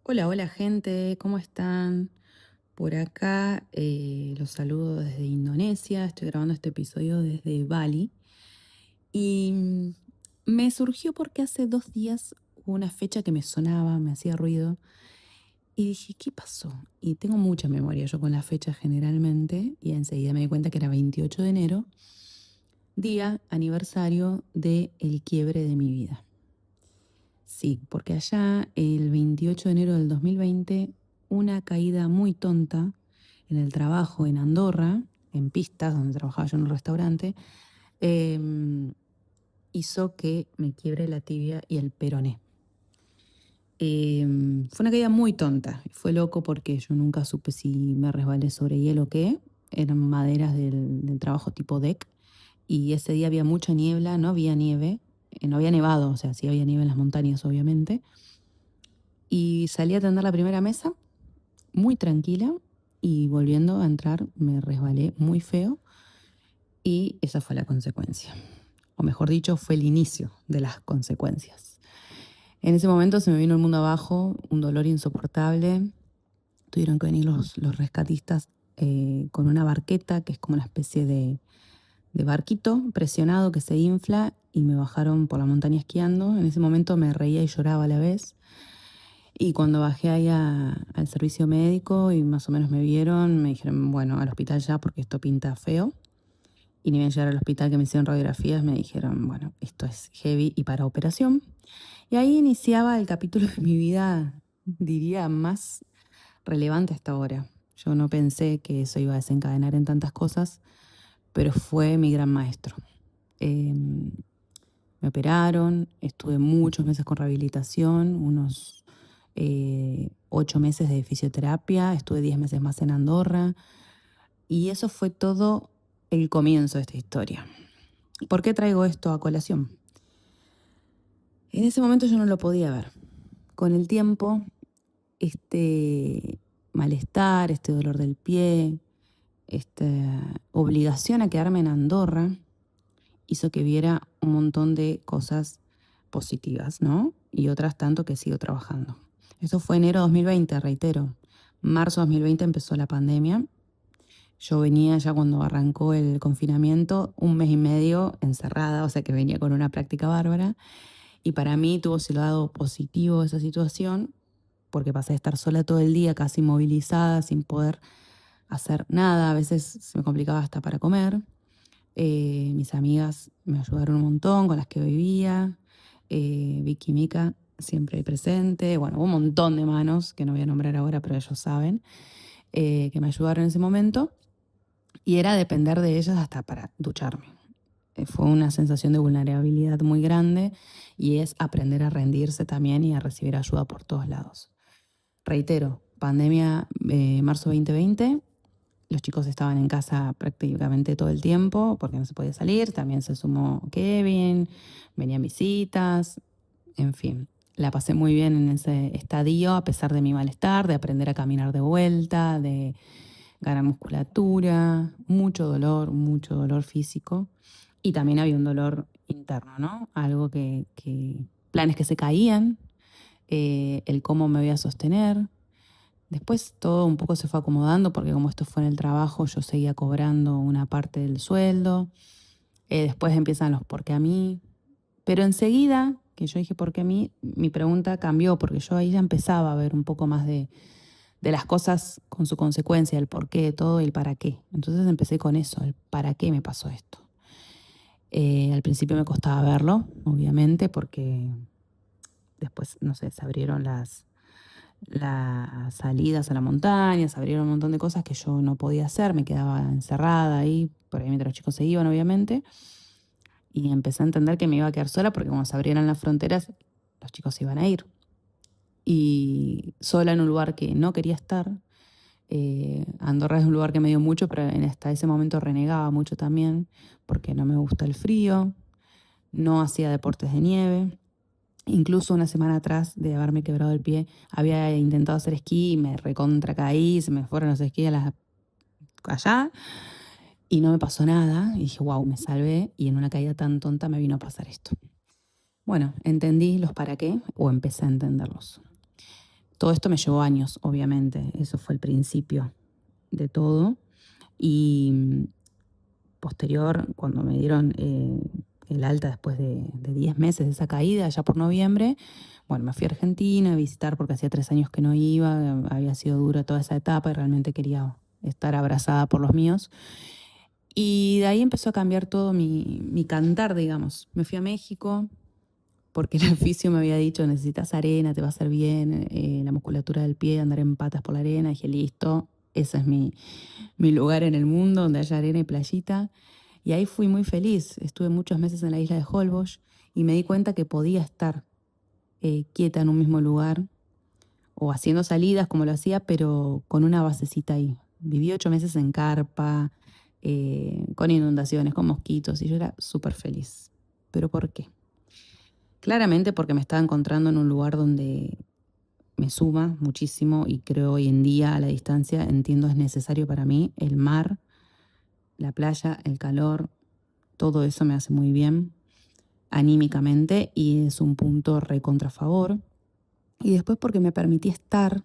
Hola, hola gente, ¿cómo están? Por acá los saludo desde Indonesia, estoy grabando este episodio desde Bali y me surgió porque hace 2 días hubo una fecha que me sonaba, me hacía ruido y dije, ¿qué pasó? Y tengo mucha memoria yo con la fecha generalmente y enseguida me di cuenta que era 28 de enero, día aniversario del quiebre de mi vida. Sí, porque allá el 28 de enero del 2020, una caída muy tonta en el trabajo en Andorra, en Pistas, donde trabajaba yo en un restaurante, em, hizo que me quiebre la tibia y el peroné. Fue una caída muy tonta. Fue loco porque yo nunca supe si me resbalé sobre hielo o qué. Eran maderas del trabajo tipo deck. Y ese día había mucha niebla, no había nieve, no había nevado, o sea, sí había nieve en las montañas, obviamente. Y salí a atender la primera mesa, muy tranquila, y volviendo a entrar me resbalé muy feo y esa fue la consecuencia. O mejor dicho, fue el inicio de las consecuencias. En ese momento se me vino el mundo abajo, un dolor insoportable. Tuvieron que venir los rescatistas con una barqueta, que es como una especie de barquito presionado que se infla, y me bajaron por la montaña esquiando. En ese momento me reía y lloraba a la vez. Y cuando bajé ahí al servicio médico y más o menos me vieron, me dijeron, bueno, al hospital ya porque esto pinta feo. Y ni bien llegar al hospital que me hicieron radiografías, me dijeron, bueno, esto es heavy y para operación. Y ahí iniciaba el capítulo de mi vida, diría, más relevante hasta ahora. Yo no pensé que eso iba a desencadenar en tantas cosas, pero fue mi gran maestro. Em, Me operaron, estuve muchos meses con rehabilitación, unos 8 meses de fisioterapia, estuve 10 meses más en Andorra y eso fue todo el comienzo de esta historia. ¿Por qué traigo esto a colación? En ese momento yo no lo podía ver. Con el tiempo, este malestar, este dolor del pie, esta obligación a quedarme en Andorra hizo que viera un montón de cosas positivas, ¿no? Y otras tanto que sigo trabajando. Eso fue enero 2020, reitero. Marzo 2020 empezó la pandemia. Yo venía ya cuando arrancó el confinamiento, 1 mes y medio encerrada, o sea que venía con una práctica bárbara. Y para mí tuvo su lado positivo esa situación, porque pasé de estar sola todo el día, casi inmovilizada, sin poder hacer nada. A veces se me complicaba hasta para comer. Mis amigas me ayudaron un montón con las que vivía. Vicky y Mika siempre presente. Bueno, hubo un montón de manos que no voy a nombrar ahora, pero ellos saben, que me ayudaron en ese momento. Y era depender de ellas hasta para ducharme. Fue una sensación de vulnerabilidad muy grande y es aprender a rendirse también y a recibir ayuda por todos lados. Reitero, pandemia marzo 2020. Los chicos estaban en casa prácticamente todo el tiempo porque no se podía salir. También se sumó Kevin, venían visitas, en fin. La pasé muy bien en ese estadio a pesar de mi malestar, de aprender a caminar de vuelta, de ganar musculatura, mucho dolor físico. Y también había un dolor interno, ¿no? Algo planes que se caían, el cómo me voy a sostener. Después todo un poco se fue acomodando porque como esto fue en el trabajo, yo seguía cobrando una parte del sueldo. Después empiezan los por qué a mí. Pero enseguida que yo dije por qué a mí, mi pregunta cambió porque yo ahí ya empezaba a ver un poco más de las cosas con su consecuencia, el por qué, todo y el para qué. Entonces empecé con eso, el para qué me pasó esto. Al principio me costaba verlo, obviamente, porque después, no sé, se abrieron las salidas a la montaña, se abrieron un montón de cosas que yo no podía hacer, me quedaba encerrada ahí, por ahí mientras los chicos se iban, obviamente, y empecé a entender que me iba a quedar sola porque cuando se abrieran las fronteras, los chicos se iban a ir. Y sola en un lugar que no quería estar. Andorra es un lugar que me dio mucho, pero hasta ese momento renegaba mucho también, porque no me gusta el frío, no hacía deportes de nieve. Incluso una semana atrás de haberme quebrado el pie, había intentado hacer esquí y me recontra caí, se me fueron los esquís allá y no me pasó nada. Y dije, wow, me salvé y en una caída tan tonta me vino a pasar esto. Bueno, entendí los para qué o empecé a entenderlos. Todo esto me llevó años, obviamente. Eso fue el principio de todo. Y posterior, cuando me dieron el alta después de 10 meses de esa caída, ya por noviembre, bueno, me fui a Argentina a visitar porque hacía 3 años que no iba, había sido dura toda esa etapa y realmente quería estar abrazada por los míos. Y de ahí empezó a cambiar todo mi cantar, digamos. Me fui a México porque el fisio me había dicho, necesitas arena, te va a hacer bien, la musculatura del pie, andar en patas por la arena. Dije, listo, ese es mi lugar en el mundo, donde haya arena y playita. Y ahí fui muy feliz. Estuve muchos meses en la isla de Holbox y me di cuenta que podía estar quieta en un mismo lugar o haciendo salidas como lo hacía, pero con una basecita ahí. Viví 8 meses en carpa, con inundaciones, con mosquitos, y yo era súper feliz. ¿Pero por qué? Claramente porque me estaba encontrando en un lugar donde me suma muchísimo y creo hoy en día a la distancia, entiendo es necesario para mí. El mar, la playa, el calor, todo eso me hace muy bien anímicamente y es un punto recontra favor. Y después porque me permití estar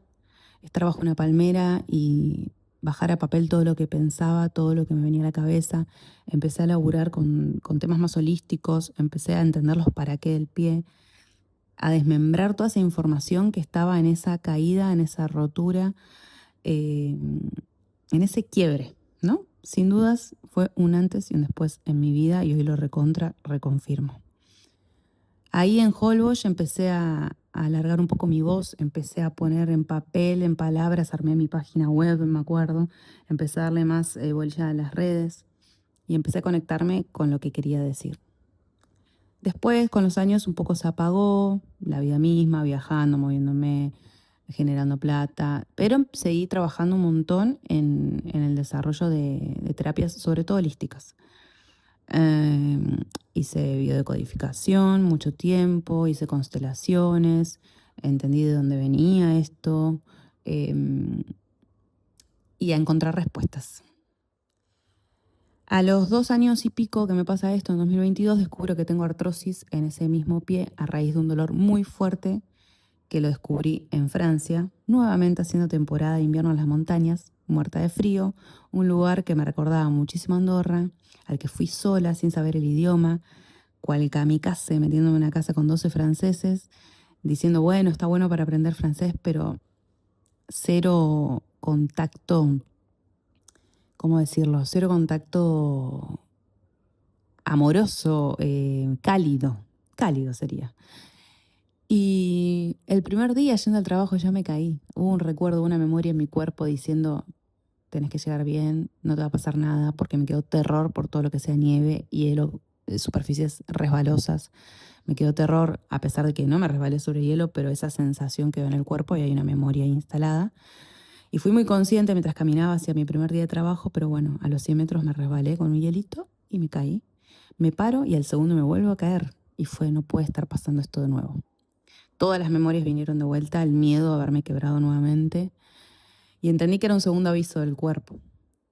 bajo una palmera y bajar a papel todo lo que pensaba, todo lo que me venía a la cabeza. Empecé a laburar con temas más holísticos, empecé a entender los para qué del pie, a desmembrar toda esa información que estaba en esa caída, en esa rotura, en ese quiebre, ¿no? Sin dudas fue un antes y un después en mi vida y hoy lo reconfirmo. Ahí en Holbox empecé a alargar un poco mi voz, empecé a poner en papel, en palabras, armé mi página web, me acuerdo, empecé a darle más bolilla a las redes y empecé a conectarme con lo que quería decir. Después, con los años, un poco se apagó la vida misma, viajando, moviéndome, generando plata, pero seguí trabajando un montón en el desarrollo de terapias, sobre todo holísticas. Hice biodecodificación mucho tiempo, hice constelaciones, entendí de dónde venía esto y a encontrar respuestas. A los 2 años y pico que me pasa esto, en 2022, descubro que tengo artrosis en ese mismo pie a raíz de un dolor muy fuerte que lo descubrí en Francia, nuevamente haciendo temporada de invierno en las montañas, muerta de frío, un lugar que me recordaba muchísimo a Andorra, al que fui sola sin saber el idioma, cual kamikaze metiéndome en una casa con 12 franceses, diciendo, bueno, está bueno para aprender francés, pero cero contacto, ¿cómo decirlo? Cero contacto amoroso, cálido sería. Y el primer día yendo al trabajo ya me caí. Hubo un recuerdo, una memoria en mi cuerpo diciendo, tenés que llegar bien, no te va a pasar nada, porque me quedó terror por todo lo que sea nieve, hielo, superficies resbalosas. Me quedó terror, a pesar de que no me resbalé sobre hielo, pero esa sensación quedó en el cuerpo y hay una memoria instalada. Y fui muy consciente mientras caminaba hacia mi primer día de trabajo, pero bueno, a los 100 metros me resbalé con un hielito y me caí. Me paro y al segundo me vuelvo a caer. Y fue, no puede estar pasando esto de nuevo. Todas las memorias vinieron de vuelta, el miedo a haberme quebrado nuevamente. Y entendí que era un segundo aviso del cuerpo,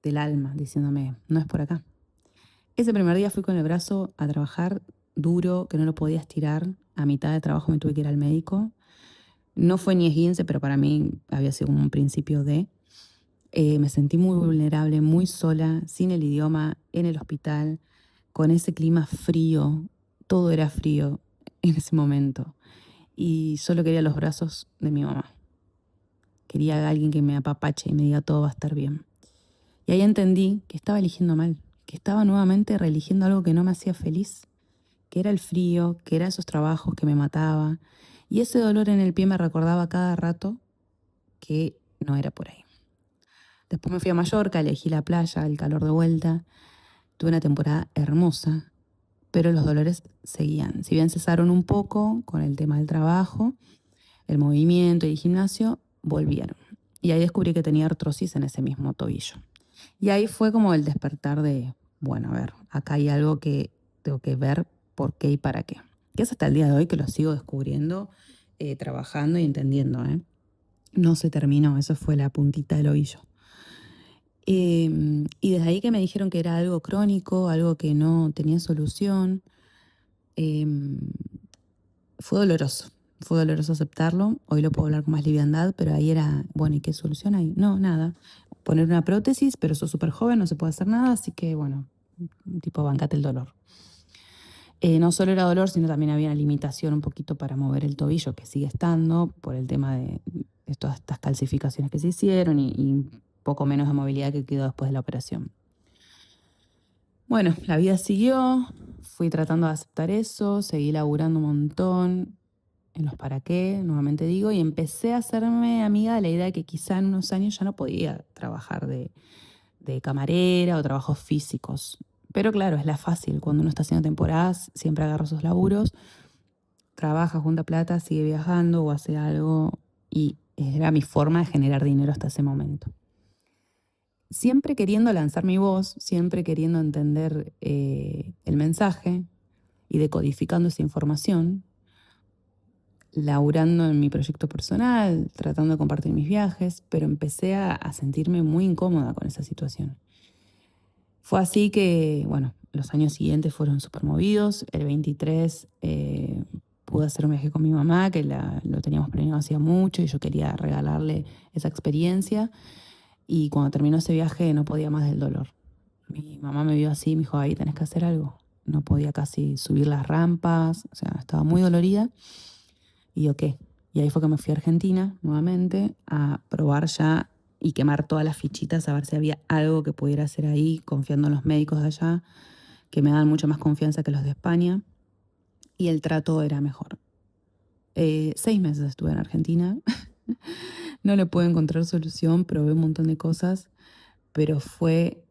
del alma, diciéndome, no es por acá. Ese primer día fui con el brazo a trabajar duro, que no lo podía estirar. A mitad de trabajo me tuve que ir al médico. No fue ni esguince, pero para mí había sido un principio de... me sentí muy vulnerable, muy sola, sin el idioma, en el hospital, con ese clima frío. Todo era frío en ese momento. Y solo quería los brazos de mi mamá. Quería a alguien que me apapache y me diga todo va a estar bien. Y ahí entendí que estaba eligiendo mal, que estaba nuevamente reeligiendo algo que no me hacía feliz, que era el frío, que eran esos trabajos que me mataba. Y ese dolor en el pie me recordaba cada rato que no era por ahí. Después me fui a Mallorca, elegí la playa, el calor de vuelta. Tuve una temporada hermosa, pero los dolores seguían. Si bien cesaron un poco con el tema del trabajo, el movimiento y el gimnasio, volvieron. Y ahí descubrí que tenía artrosis en ese mismo tobillo. Y ahí fue como el despertar de, bueno, a ver, acá hay algo que tengo que ver por qué y para qué. Que es hasta el día de hoy que lo sigo descubriendo, trabajando y entendiendo. No se terminó, eso fue la puntita del ovillo. Y desde ahí que me dijeron que era algo crónico, algo que no tenía solución, fue doloroso. Fue doloroso aceptarlo, hoy lo puedo hablar con más liviandad, pero ahí era, bueno, ¿y qué solución hay? No, nada. Poner una prótesis, pero sos súper joven, no se puede hacer nada, así que bueno, tipo, bancate el dolor. No solo era dolor, sino también había una limitación un poquito para mover el tobillo, que sigue estando, por el tema de todas estas calcificaciones que se hicieron y poco menos de movilidad que quedó después de la operación. Bueno, la vida siguió, fui tratando de aceptar eso, seguí laburando un montón en los para qué, nuevamente digo, y empecé a hacerme amiga de la idea de que quizá en unos años ya no podía trabajar de camarera o trabajos físicos. Pero claro, es la fácil, cuando uno está haciendo temporadas, siempre agarra esos laburos, trabaja, junta plata, sigue viajando o hace algo, y era mi forma de generar dinero hasta ese momento. Siempre queriendo lanzar mi voz, siempre queriendo entender el mensaje y decodificando esa información, laburando en mi proyecto personal, tratando de compartir mis viajes, pero empecé a sentirme muy incómoda con esa situación. Fue así que, bueno, los años siguientes fueron súper movidos. El 23 pude hacer un viaje con mi mamá, que lo teníamos planeado hacía mucho y yo quería regalarle esa experiencia. Y cuando terminó ese viaje no podía más del dolor. Mi mamá me vio así y me dijo, ahí tenés que hacer algo. No podía casi subir las rampas, o sea, estaba muy dolorida. Y yo, ¿qué? Y ahí fue que me fui a Argentina nuevamente a probar ya y quemar todas las fichitas a ver si había algo que pudiera hacer ahí, confiando en los médicos de allá, que me dan mucha más confianza que los de España. Y el trato era mejor. 6 meses estuve en Argentina. No le pude encontrar solución, probé un montón de cosas, pero fue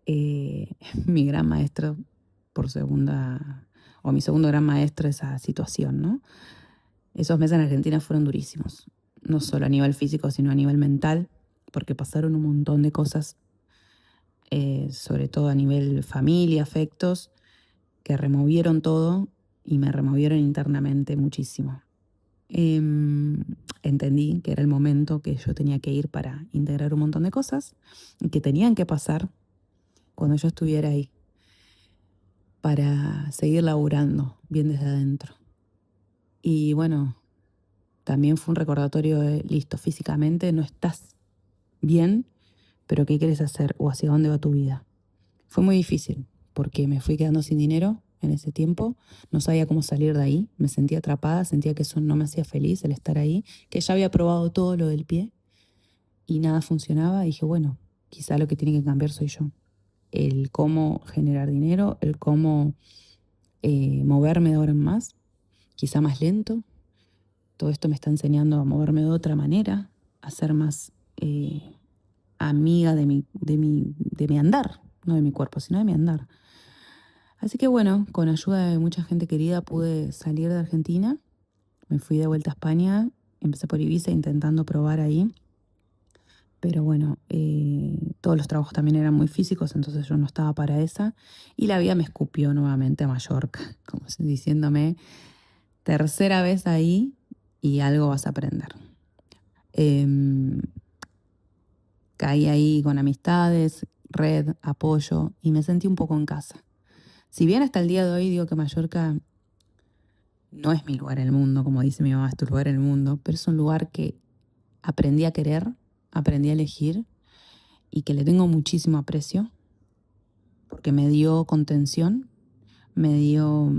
mi gran maestro por segunda, o mi segundo gran maestro esa situación, ¿no? Esos meses en Argentina fueron durísimos, no solo a nivel físico, sino a nivel mental, porque pasaron un montón de cosas, sobre todo a nivel familia, afectos, que removieron todo y me removieron internamente muchísimo. Entendí que era el momento que yo tenía que ir para integrar un montón de cosas y que tenían que pasar cuando yo estuviera ahí para seguir laburando bien desde adentro. Y bueno, también fue un recordatorio de, listo, físicamente no estás bien, pero ¿qué quieres hacer o hacia dónde va tu vida? Fue muy difícil porque me fui quedando sin dinero en ese tiempo, no sabía cómo salir de ahí, me sentía atrapada, sentía que eso no me hacía feliz el estar ahí, que ya había probado todo lo del pie y nada funcionaba. Y dije, bueno, quizá lo que tiene que cambiar soy yo. El cómo generar dinero, el cómo moverme de ahora en más, quizá más lento. Todo esto me está enseñando a moverme de otra manera, a ser más amiga de mi andar, no de mi cuerpo, sino de mi andar. Así que bueno, con ayuda de mucha gente querida pude salir de Argentina, me fui de vuelta a España, empecé por Ibiza intentando probar ahí, pero bueno, todos los trabajos también eran muy físicos, entonces yo no estaba para esa, y la vida me escupió nuevamente a Mallorca, como diciéndome, tercera vez ahí y algo vas a aprender. Caí ahí con amistades, red, apoyo y me sentí un poco en casa. Si bien hasta el día de hoy digo que Mallorca no es mi lugar en el mundo, como dice mi mamá, es tu lugar en el mundo, pero es un lugar que aprendí a querer, aprendí a elegir y que le tengo muchísimo aprecio porque me dio contención, me dio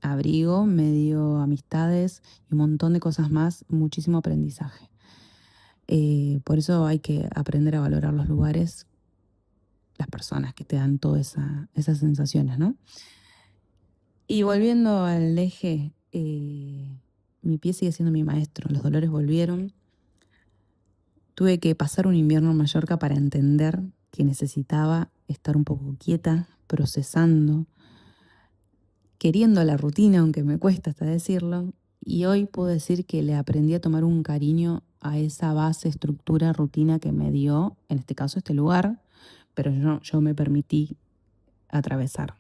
abrigo, me dio amistades y un montón de cosas más, muchísimo aprendizaje. Por eso hay que aprender a valorar los lugares, las personas que te dan todas esas sensaciones, ¿no? Y volviendo al eje, mi pie sigue siendo mi maestro, los dolores volvieron. Tuve que pasar un invierno en Mallorca para entender que necesitaba estar un poco quieta, procesando, queriendo la rutina, aunque me cuesta hasta decirlo. Y hoy puedo decir que le aprendí a tomar un cariño a esa base, estructura, rutina que me dio, en este caso, este lugar, pero yo me permití atravesar.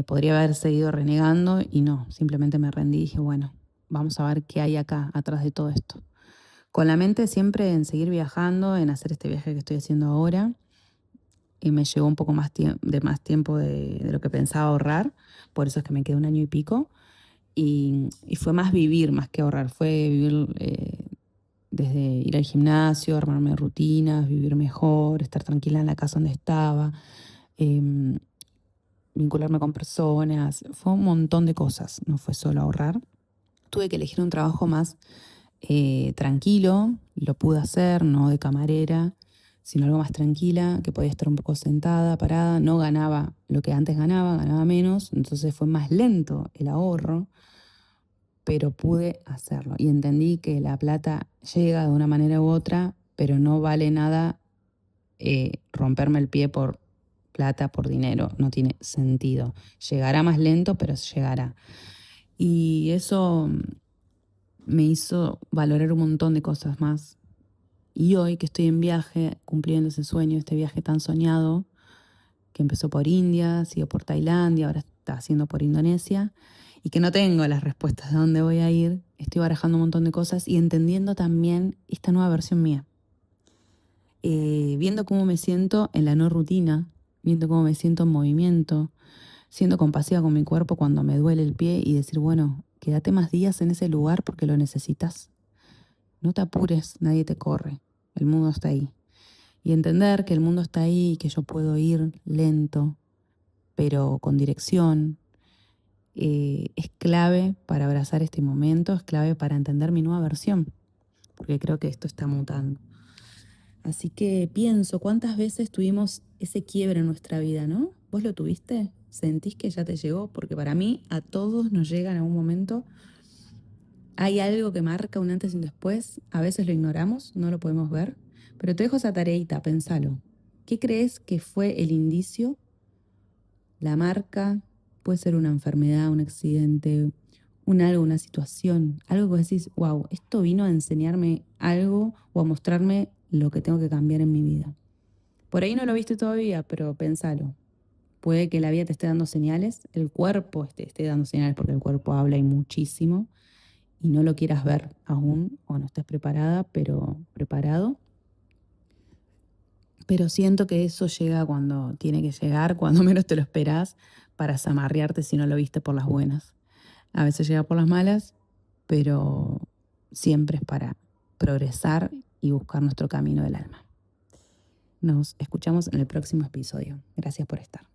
Podría haber seguido renegando y no, simplemente me rendí y dije, bueno, vamos a ver qué hay acá, atrás de todo esto. Con la mente siempre en seguir viajando, en hacer este viaje que estoy haciendo ahora, y me llevó un poco más tiempo de lo que pensaba ahorrar, por eso es que me quedé un año y pico, Y fue más vivir, más que ahorrar. Fue vivir desde ir al gimnasio, armarme rutinas, vivir mejor, estar tranquila en la casa donde estaba, em, vincularme con personas. Fue un montón de cosas, no fue solo ahorrar. Tuve que elegir un trabajo más tranquilo, lo pude hacer, no de camarera, sino algo más tranquila, que podía estar un poco sentada, parada. No ganaba lo que antes ganaba, ganaba menos, entonces fue más lento el ahorro, pero pude hacerlo. Y entendí que la plata llega de una manera u otra, pero no vale nada romperme el pie por plata, por dinero. No tiene sentido. Llegará más lento, pero llegará. Y eso me hizo valorar un montón de cosas más. Y hoy que estoy en viaje, cumpliendo ese sueño, este viaje tan soñado, que empezó por India, siguió por Tailandia, ahora está haciendo por Indonesia, y que no tengo las respuestas de dónde voy a ir, estoy barajando un montón de cosas y entendiendo también esta nueva versión mía. Viendo cómo me siento en la no rutina, viendo cómo me siento en movimiento, siendo compasiva con mi cuerpo cuando me duele el pie y decir, bueno, quédate más días en ese lugar porque lo necesitas. No te apures, nadie te corre, el mundo está ahí. Y entender que el mundo está ahí y que yo puedo ir lento, pero con dirección, es clave para abrazar este momento, es clave para entender mi nueva versión, porque creo que esto está mutando. Así que pienso, ¿cuántas veces tuvimos ese quiebre en nuestra vida, no? ¿Vos lo tuviste? ¿Sentís que ya te llegó? Porque para mí a todos nos llega en algún momento. Hay algo que marca un antes y un después. A veces lo ignoramos, no lo podemos ver. Pero te dejo esa tareita, pensalo. ¿Qué crees que fue el indicio? La marca puede ser una enfermedad, un accidente, un algo, una situación. Algo que decís, wow, esto vino a enseñarme algo o a mostrarme lo que tengo que cambiar en mi vida. Por ahí no lo viste todavía, pero pensalo. Puede que la vida te esté dando señales, el cuerpo esté dando señales porque el cuerpo habla y muchísimo y no lo quieras ver aún o no estés preparada, pero preparado. Pero siento que eso llega cuando tiene que llegar, cuando menos te lo esperás, para zamarrearte si no lo viste por las buenas. A veces llega por las malas, pero siempre es para progresar y buscar nuestro camino del alma. Nos escuchamos en el próximo episodio. Gracias por estar.